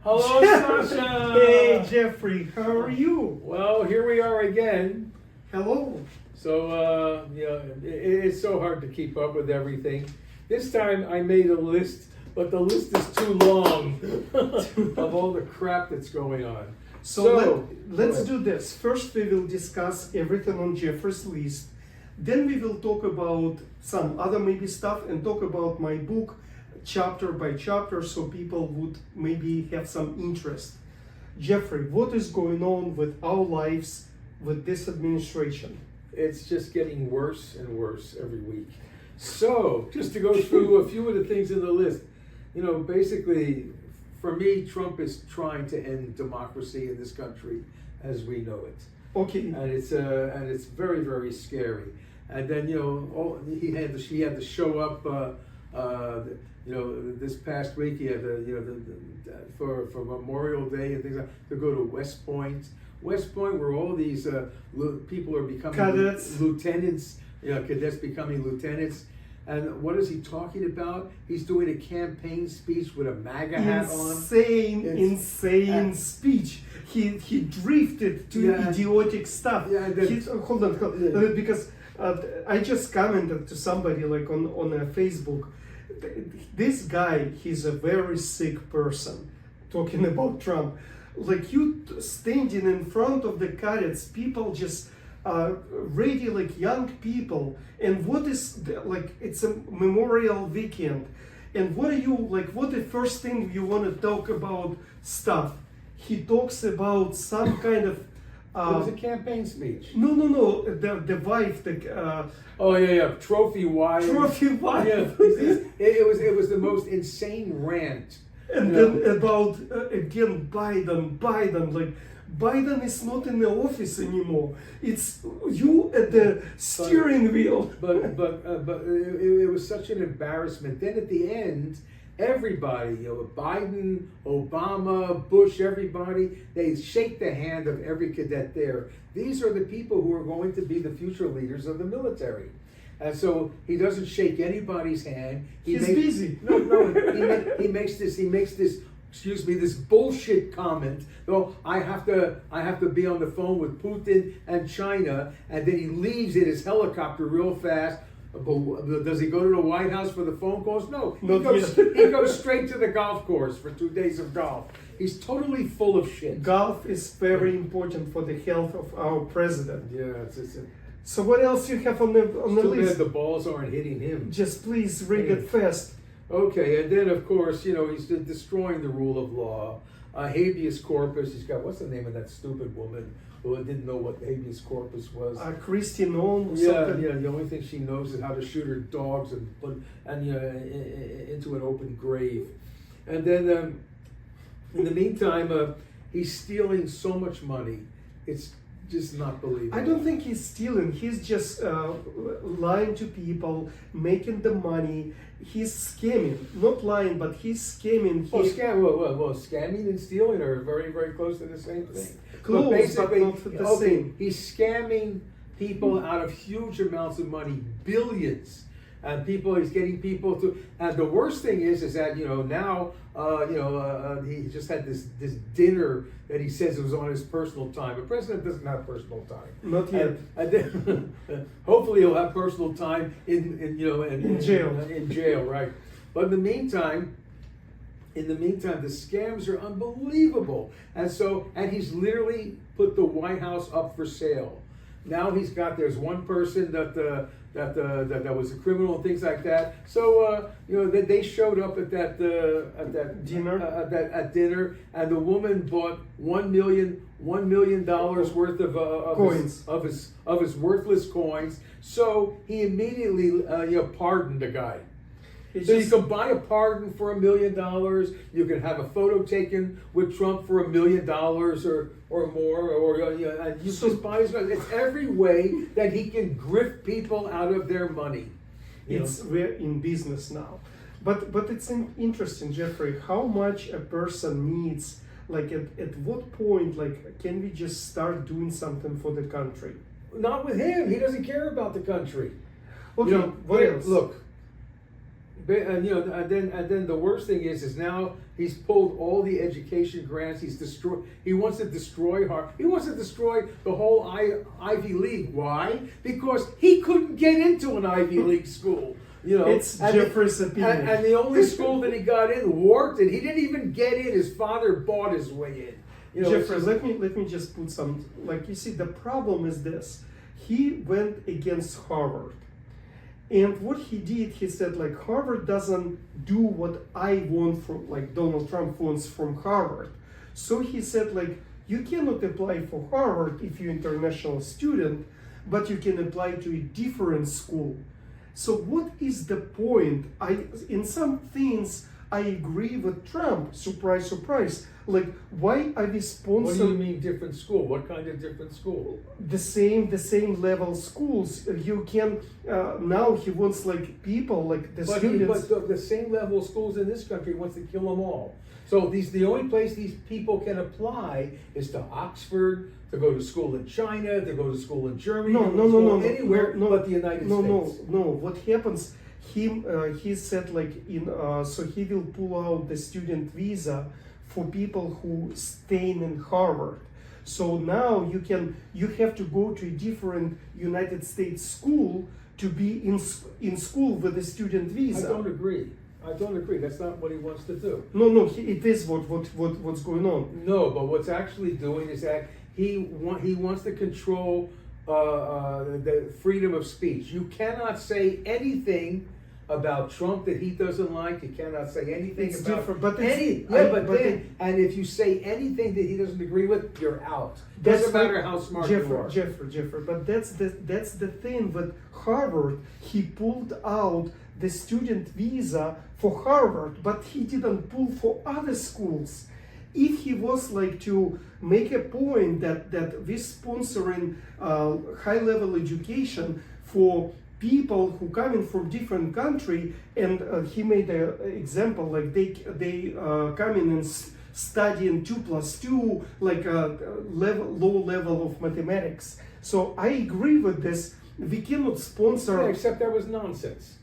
Hello, Sasha. Hey, Jeffrey, how are you? Well, here we are again. Hello. So, it's so hard to keep up with everything. This time I made a list, but the list is too long of all the crap that's going on. So let's do this. First, we will discuss everything on Jeffrey's list. Then we will talk about some other maybe stuff and talk about my book chapter by chapter so people would maybe have some interest. Jeffrey, what is going on with our lives with this administration? It's just getting worse and worse every week. So, just to go through a few of the things in the list, basically, for me, Trump is trying to end democracy in this country as we know it. Okay. And it's very, very scary. And then he had to show up. This past week he had for Memorial Day and things like to go to West Point. West Point, where all these people are becoming cadets, lieutenants. Cadets becoming lieutenants. And what is he talking about? He's doing a campaign speech with a MAGA hat on. Insane speech. He drifted to idiotic stuff. Yeah, Hold on. Because I just commented to somebody like on Facebook. This guy, he's a very sick person. Talking about Trump, like you standing in front of the cadets, people just ready like young people. And what is it's a Memorial Weekend, and what are you like? What the first thing you want to talk about stuff? He talks about some kind of. It was a campaign speech. No. The wife. Trophy wife. Trophy wife. Yeah. It was the most insane rant. And then about again Biden. Like Biden is not in the office anymore. It's you at the steering wheel. But it was such an embarrassment. Then at the end, everybody, Biden, Obama, Bush, everybody, they shake the hand of every cadet there. These are the people who are going to be the future leaders of the military. And so he doesn't shake anybody's hand. He's busy. He makes this this bullshit comment. Oh, I have to be on the phone with Putin and China, and then he leaves in his helicopter real fast. But does he go to the White House for the phone calls? No. He goes straight to the golf course for 2 days of golf. He's totally full of shit. Golf is very important for the health of our president. Yeah, So what else you have on the list? Bad the balls aren't hitting him. Just please read it fast. Okay, and then of course, he's destroying the rule of law. Habeas corpus. He's got, what's the name of that stupid woman who didn't know what habeas corpus was? Christy Nolan. Yeah. The only thing she knows is how to shoot her dogs and put into an open grave. And then in the meantime, he's stealing so much money. It's just not believable. I don't think he's stealing. He's just lying to people, making the money. He's scamming. Not lying, but he's scamming. Scamming and stealing are very, very close to the same thing. Close, but not the same. He's scamming people out of huge amounts of money, billions. And he's getting people to. And the worst thing is that now he just had this dinner that he says it was on his personal time. The president doesn't have personal time. Not yet. And then hopefully he'll have personal time in jail. In jail, right? But in the meantime, the scams are unbelievable. And he's literally put the White House up for sale. Now there's one person that was a criminal and things like that. So they showed up at that dinner at dinner, and the woman bought $1 million worth of coins of his worthless coins. So he immediately pardoned the guy. You can buy a pardon for $1 million. You can have a photo taken with Trump for $1 million or more, and you just buy his. It's every way that he can grift people out of their money. We're in business now, but it's interesting, Jeffrey, how much a person needs. Like at what point, can we just start doing something for the country? Not with him. He doesn't care about the country. Okay, what else? Look. And you know, and then the worst thing is now he's pulled all the education grants. He's destroyed. He wants to destroy Harvard. He wants to destroy the whole Ivy League. Why? Because he couldn't get into an Ivy League school. You know, It's Jeffrey's opinion. And the only school that he got in worked, and he didn't even get in. His father bought his way in. You know, Jeffrey, let me just put some, like, you see, the problem is this. He went against Harvard. And what he did, he said, like, Harvard doesn't do what I want from, like, Donald Trump wants from Harvard. So he said, like, you cannot apply for Harvard if you're an international student, but you can apply to a different school. So what is the point? In some things, I agree with Trump. Surprise, surprise. Like, why are we sponsoring? What do you mean different school? What kind of different school? The same level schools. You can now he wants like people like the students. But the same level schools in this country wants to kill them all. So the only place these people can apply is to Oxford, to go to school in China, to go to school in Germany, No, anywhere but the United States. No. What happens? He said like so he will pull out the student visa for people who stay in Harvard. So now you have to go to a different United States school to be in school with a student visa. I don't agree. That's not what he wants to do. No, it is what's going on. No, but what's actually doing is that he wants to control the freedom of speech. You cannot say anything about Trump that he doesn't like. You cannot say anything It's about different, but and if you say anything that he doesn't agree with, you're out. Doesn't matter how smart you are. Jeffrey, but that's the thing with Harvard. He pulled out the student visa for Harvard, but he didn't pull for other schools. If he was like to make a point that we're sponsoring high-level education for people who coming from different country, and he made an example like they come in and studying 2+2, like a low level of mathematics. So I agree with this. We cannot sponsor. Yeah, except that was nonsense.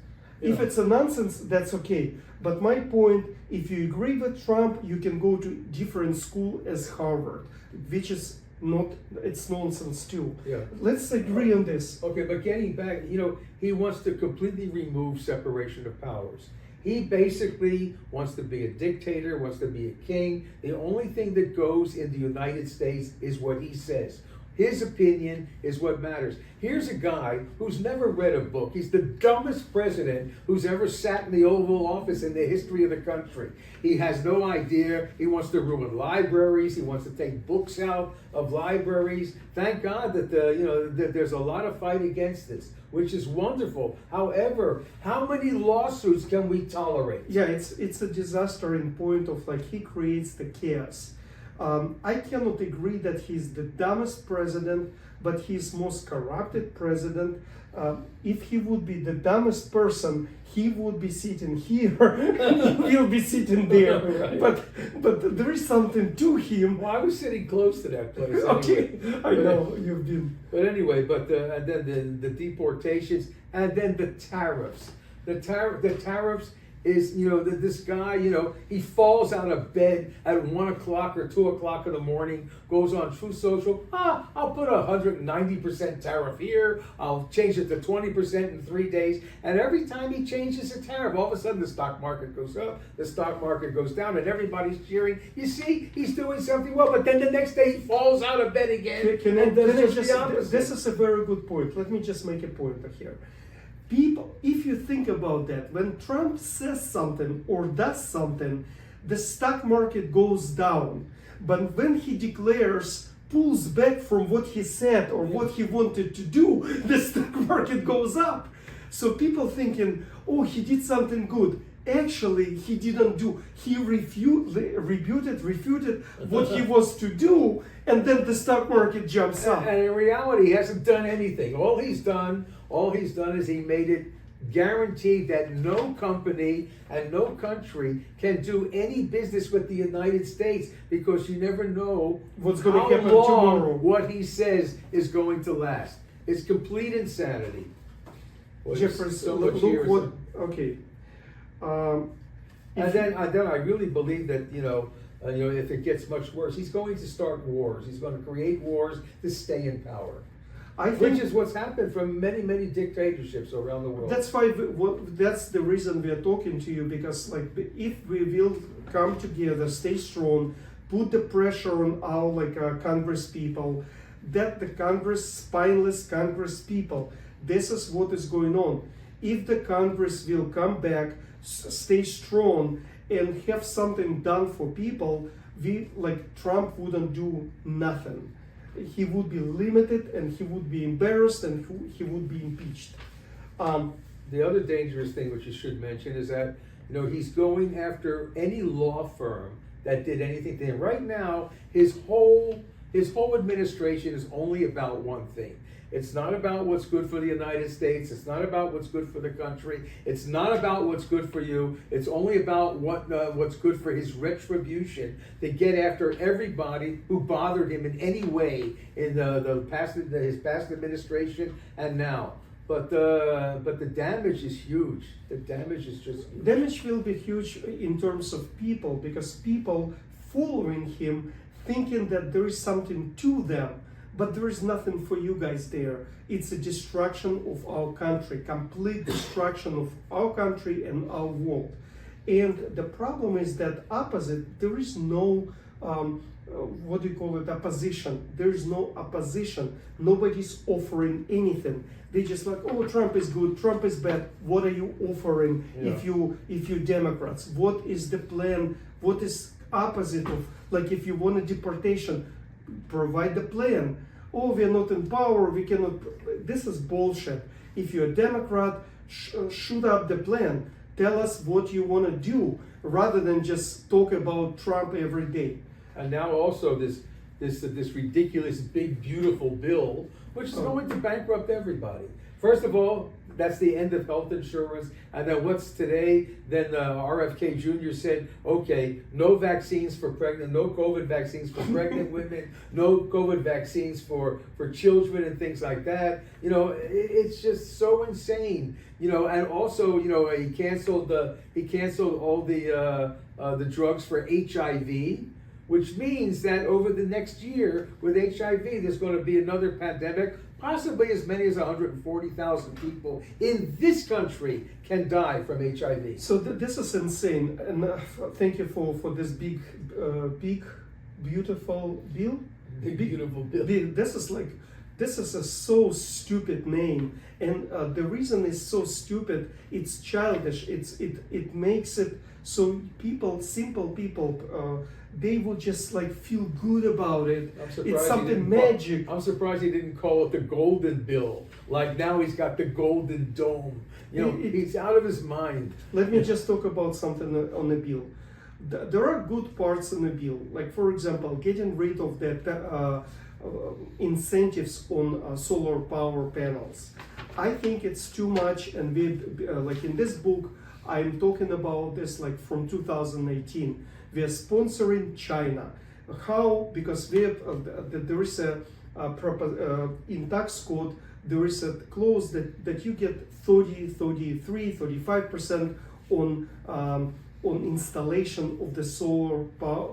If it's a nonsense, that's okay. But my point, if you agree with Trump, you can go to different school as Harvard, which is not, it's nonsense too. Yeah. Let's agree on this. Okay, but getting back, you know, he wants to completely remove separation of powers. He basically wants to be a dictator, wants to be a king. The only thing that goes in the United States is what he says. His opinion is what matters. Here's a guy who's never read a book. He's the dumbest president who's ever sat in the Oval Office in the history of the country. He has no idea. He wants to ruin libraries. He wants to take books out of libraries. Thank God that that there's a lot of fight against this, which is wonderful. However, how many lawsuits can we tolerate? Yeah, it's a disaster in point of like he creates the chaos. I cannot agree that he's the dumbest president, but he's most corrupted president. If he would be the dumbest person, he would be sitting here, he'll be sitting there. Right. But there is something to him. Well, I was sitting close to that place. Okay, Anyway. I know you've been. But anyway, and then the deportations, and then the tariffs. The tariffs is, this guy, he falls out of bed at 1 o'clock or 2 o'clock in the morning, goes on Truth Social, I'll put 190% tariff here, I'll change it to 20% in 3 days, and every time he changes a tariff, all of a sudden the stock market goes up, the stock market goes down, and everybody's cheering. You see, he's doing something well, but then the next day he falls out of bed again, This is a very good point. Let me just make a point here. People, if you think about that, when Trump says something or does something, the stock market goes down. But when he declares, pulls back from what he said or what he wanted to do, the stock market goes up. So people thinking, oh, he did something good. Actually, he didn't do. He refuted what he was to do, and then the stock market jumps up. And in reality, he hasn't done anything. All he's done is he made it guaranteed that no company and no country can do any business with the United States, because you never know what's going to happen tomorrow. What he says is going to last. It's complete insanity. Jefferson, look what. Okay. And then I really believe that if it gets much worse, he's going to start wars. He's going to create wars to stay in power. Which is what's happened from many dictatorships around the world. That's why that's the reason we are talking to you, because like if we will come together, stay strong, put the pressure on our Congress people, that the spineless Congress people, this is what is going on. If the Congress will come back, stay strong, and have something done for people, Trump wouldn't do nothing. He would be limited, and he would be embarrassed, and he would be impeached. The other dangerous thing, which you should mention, is that he's going after any law firm that did anything to him. Right now, his whole administration is only about one thing. It's not about what's good for the United States. It's not about what's good for the country. It's not about what's good for you. It's only about what's good for his retribution, to get after everybody who bothered him in any way in his past administration and now. But the damage is huge. The damage is just huge. Damage will be huge in terms of people, because people following him, thinking that there is something to them. But there is nothing for you guys there. It's a destruction of our country, complete destruction of our country and our world. And the problem is that opposite, there is no, opposition. There is no opposition. Nobody's offering anything. They just like, oh, Trump is good, Trump is bad. What are you offering if you Democrats? What is the plan? What is opposite of, if you want a deportation, provide the plan. Oh, we are not in power, we cannot. This is bullshit. If you're a Democrat, shoot up the plan. Tell us what you want to do, rather than just talk about Trump every day. And now also this ridiculous, big, beautiful bill, which is going to bankrupt everybody. First of all, that's the end of health insurance. And then what's today? Then RFK Jr. said, okay, no vaccines for pregnant, no COVID vaccines for pregnant women, no COVID vaccines for children and things like that. It's just so insane. And also, he canceled all the drugs for HIV. Which means that over the next year with HIV, there's going to be another pandemic. Possibly as many as 140,000 people in this country can die from HIV. So this is insane. And thank you for this big, beautiful bill. Big, beautiful bill. This is a so stupid name, and the reason it's so stupid, it's childish. It makes it so simple people, they will just feel good about it. It's something magic. I'm surprised he didn't call it the Golden Bill. Now he's got the Golden Dome. He's out of his mind. Let me just talk about something on the bill. There are good parts in the bill. For example, getting rid of that incentives on solar power panels. I think it's too much, and in this book, I'm talking about this from 2018. We are sponsoring China. How? Because there is in tax code, there is a clause that you get 30, 33, 35% on installation of the solar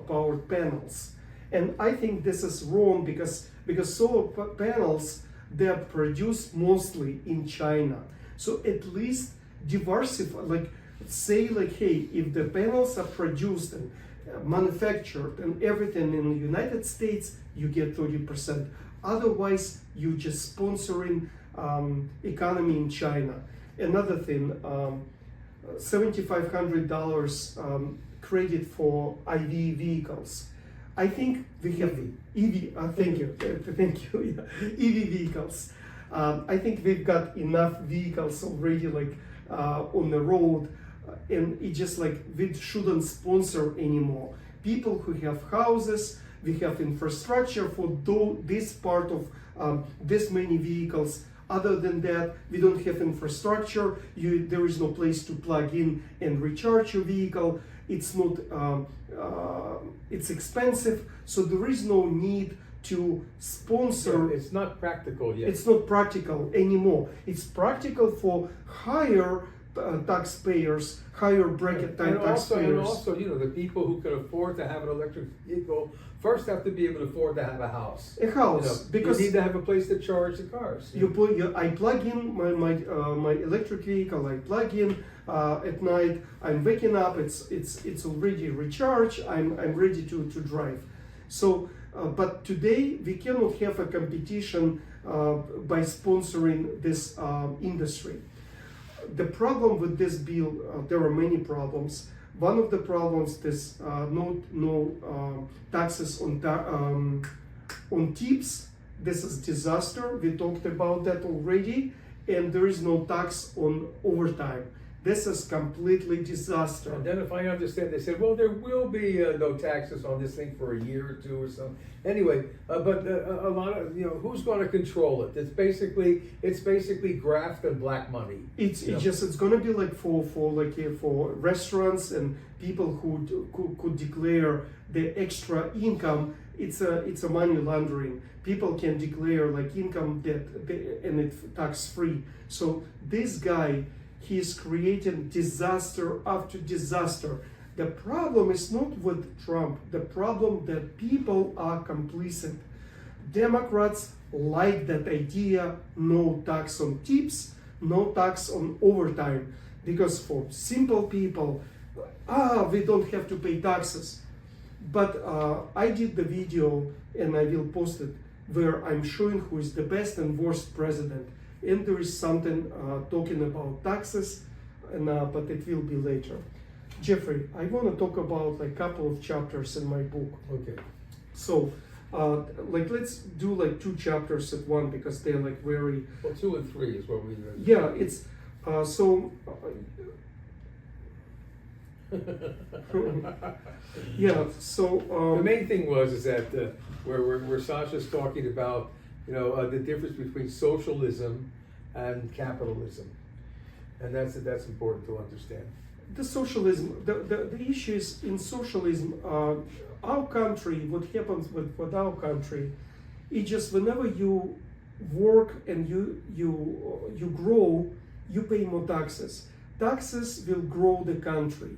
powered panels. And I think this is wrong, because solar panels, they are produced mostly in China. So at least diversify, say hey, if the panels are produced and manufactured and everything in the United States, you get 30%. Otherwise, you just sponsoring economy in China. Another thing, $7,500 credit for IV vehicles. I think we have EV. Thank you. Yeah. EV vehicles. I think we've got enough vehicles already, on the road, and it just we shouldn't sponsor anymore. People who have houses, we have infrastructure for this part of this many vehicles. Other than that, we don't have infrastructure. There is no place to plug in and recharge your vehicle. It's not. It's expensive, so there is no need to sponsor. Yeah, it's not practical yet. It's not practical anymore. It's practical for higher taxpayers, higher bracket And taxpayers. also, you know, the people who can afford to have an electric vehicle first have to be able to afford to have a house. A house, You know, because you need to have a place to charge the cars. I plug in my electric vehicle. I plug in at night. I'm waking up. It's already recharged. I'm ready to drive. So, but today we cannot have a competition by sponsoring this industry. The problem with this bill, there are many problems. One of the problems is no taxes on tips. This is disaster. We talked about that already, and there is no tax on overtime. This is completely disaster. And then, if I understand, they said, well, there will be no taxes on this thing for a year or two or something. Anyway, but a lot of, you know, who's going to control it? It's basically graft and black money. It's gonna be like for restaurants and people who could declare the extra income. It's a money laundering. People can declare like income and it's tax free. So this guy, he is creating disaster after disaster. The problem is not with Trump. The problem that people are complicit. Democrats like that idea, no tax on tips, no tax on overtime. Because for simple people, we don't have to pay taxes. But I did the video and I will post it where I'm showing who is the best and worst president. And there is something talking about taxes, and but it will be later. Jeffrey, I want to talk about like a couple of chapters in my book. Okay. So, let's do like 2 chapters at one because they're like very. Well, 2 and 3 is what we. Yeah, it's so. Yeah. So. The main thing is that where Sasha's talking about, you know, the difference between socialism and capitalism, and that's important to understand. The socialism, the issue is in socialism, our country, what happens with our country, it's just whenever you work and you grow, you pay more taxes. Taxes will grow the country.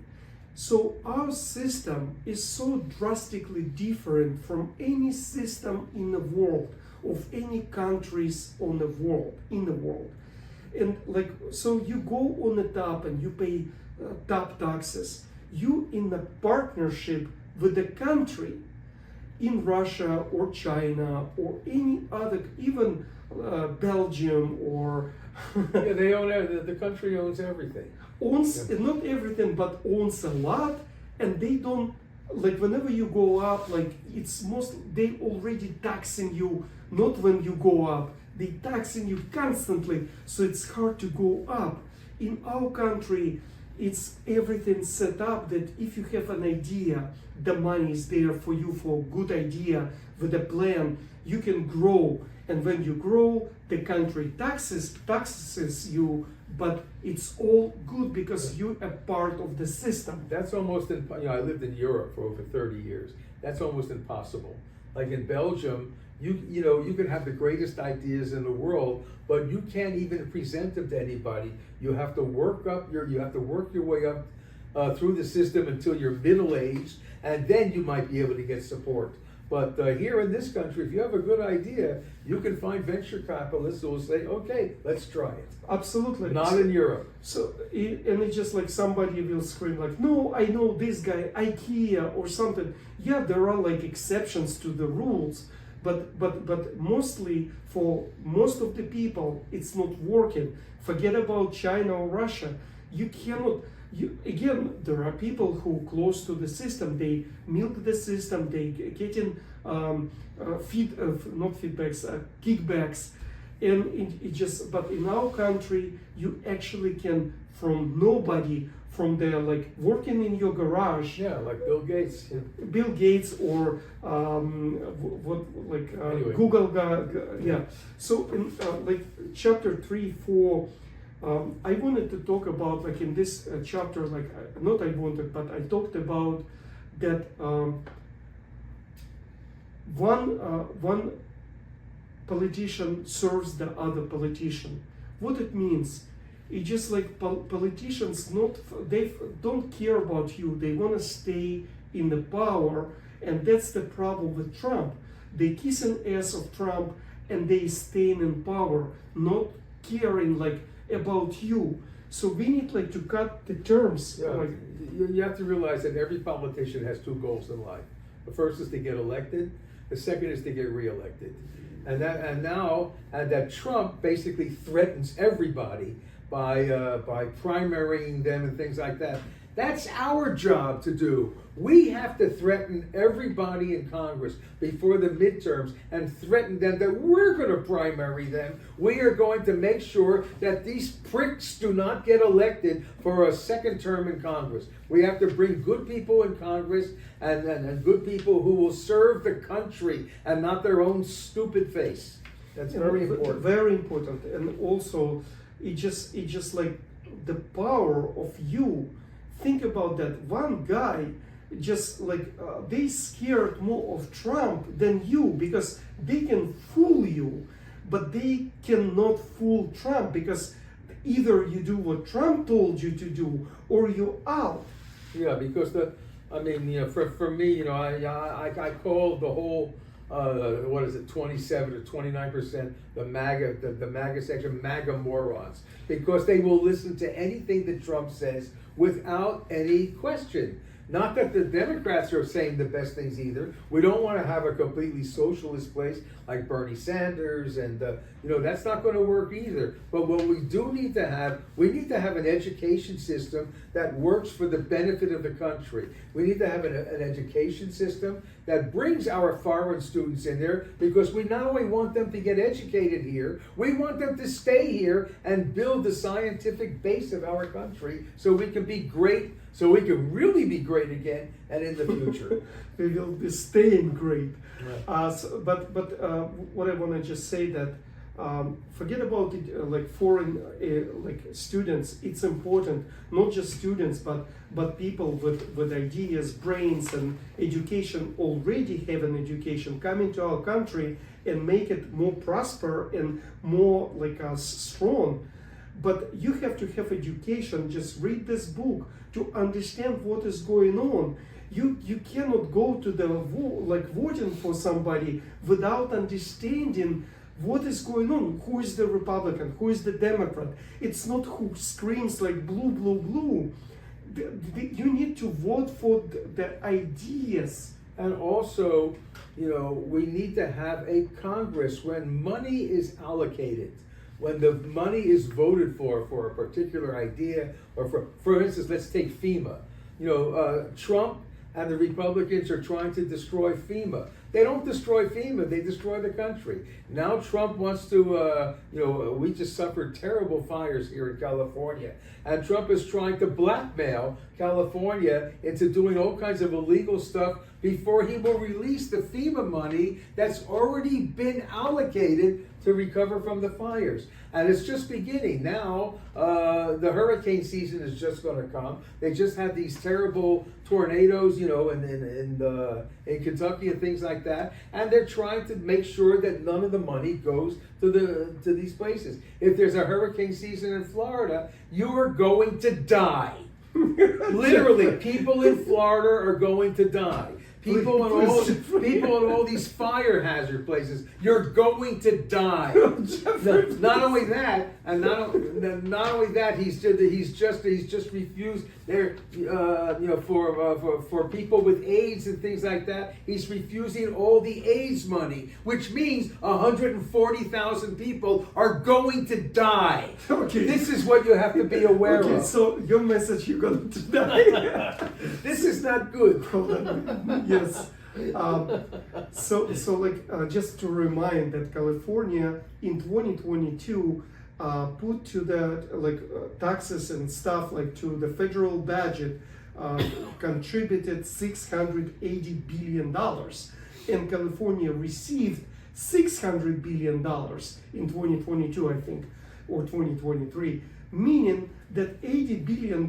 So our system is so drastically different from any system in the world, of any countries in the world. And like, so you go on the top and you pay top taxes. You in a partnership with the country in Russia or China or any other, even Belgium or Yeah, they own the country owns everything. Owns not everything, but owns a lot, and they don't like whenever you go up, like it's they already taxing you. Not when you go up, they taxing you constantly, so it's hard to go up. In our country, it's everything set up that if you have an idea, the money is there for you for a good idea with a plan. You can grow, and when you grow, the country taxes you, but it's all good because you're a part of the system. That's almost, I lived in Europe for over 30 years. That's almost impossible. Like in Belgium, you can have the greatest ideas in the world, but you can't even present them to anybody. You have to work your way up through the system until you're middle-aged, and then you might be able to get support. But here in this country, if you have a good idea, you can find venture capitalists who will say, okay, let's try it. Absolutely. Not in Europe. So, and it's just like somebody will scream like, no, I know this guy, IKEA or something. Yeah, there are like exceptions to the rules, but mostly for most of the people, it's not working. Forget about China or Russia. You cannot. Again, there are people who close to the system. They milk the system. They getting kickbacks, and it just. But in our country, you actually can from nobody, from there like working in your garage. Yeah, like Bill Gates. Yeah. Bill Gates or Anyway. Google. Yeah. So in like chapter 3, 4. I wanted to talk about, like in this chapter, like not I wanted, but I talked about that one politician serves the other politician. What it means, It's just like politicians don't care about you. They want to stay in the power, and that's the problem with Trump. They kiss an ass of Trump, and they staying in power, not caring like about you. So we need like to cut the terms. Yeah, Like, you have to realize that every politician has two goals in life. The first is to get elected. The second is to get reelected. And that Trump basically threatens everybody by primarying them and things like that. That's our job to do. We have to threaten everybody in Congress before the midterms and threaten them that we're going to primary them. We are going to make sure that these pricks do not get elected for a second term in Congress. We have to bring good people in Congress and good people who will serve the country and not their own stupid face. That's very important. Very important. And also, it just like the power of you. Think about that. One guy, just like they scared more of Trump than you because they can fool you, but they cannot fool Trump because either you do what Trump told you to do or you're out. Yeah, because for me, I call the whole 27 to 29%, the MAGA section, MAGA morons, because they will listen to anything that Trump says without any question. Not that the Democrats are saying the best things either. We don't want to have a completely socialist place like Bernie Sanders, and that's not going to work either. But what we do need to have, we need to have an education system that works for the benefit of the country. We need to have an education system that brings our foreign students in there, because we not only want them to get educated here, we want them to stay here and build the scientific base of our country so we can be great, so we can really be great again and in the future. We will be staying great. Right. But what I want to just say that forget about it, like foreign like students. It's important, not just students, but people with ideas, brains, and education, already have an education, come into our country and make it more prosper and more like strong. But you have to have education. Just read this book to understand what is going on. You cannot go to the voting for somebody without understanding what is going on. Who is the Republican? Who is the Democrat? It's not who screams like blue, blue, blue. You need to vote for the ideas. And also, we need to have a Congress when money is allocated. When the money is voted for a particular idea, or for instance, let's take FEMA. Trump and the Republicans are trying to destroy FEMA. They don't destroy FEMA, they destroy the country. Now Trump wants to, we just suffered terrible fires here in California. And Trump is trying to blackmail California into doing all kinds of illegal stuff before he will release the FEMA money that's already been allocated to recover from the fires. And it's just beginning. Now, the hurricane season is just going to come. They just had these terrible tornadoes, in Kentucky and things like that. And they're trying to make sure that none of the money goes to these places. If there's a hurricane season in Florida, you are going to die. Literally, people in Florida are going to die. People in all these fire hazard places, you're going to die. Not only that, and not only that, he's just refused there. For people with AIDS and things like that, he's refusing all the AIDS money, which means 140,000 people are going to die. Okay. This is what you have to be aware of. So your message, you're going to die. This is not good. Yes. Just to remind that California in 2022 put to the taxes and stuff to the federal budget contributed $680 billion, and California received $600 billion in 2022, I think, or 2023, meaning that $80 billion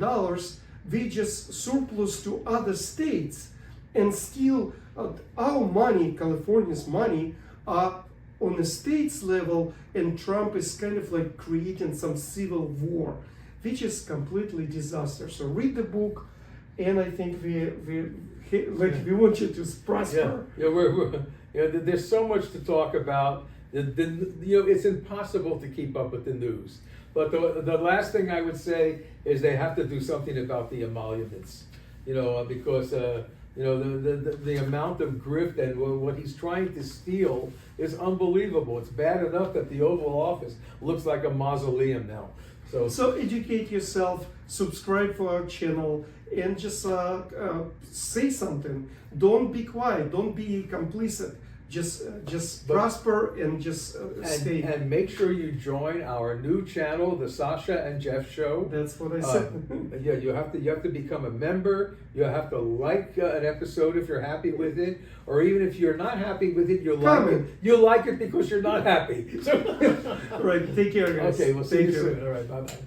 they just surplus to other states, and still our money, California's money, are on the states level, and Trump is kind of like creating some civil war, which is completely disaster. So read the book, and I think we want you to prosper. There's so much to talk about. It's impossible to keep up with the news. But the last thing I would say is they have to do something about the emoluments, because the amount of grift and what he's trying to steal is unbelievable. It's bad enough that the Oval Office looks like a mausoleum now. So educate yourself, subscribe for our channel, and just say something. Don't be quiet. Don't be complicit. Just prosper and just stay. And make sure you join our new channel, the Sasha and Geoff Show. That's what I said. You have to become a member. You have to like an episode if you're happy with it, or even if you're not happy with it, you like it because you're not happy. Right. Take care, guys. Okay, we'll see you Thank you. soon. All right. Bye bye.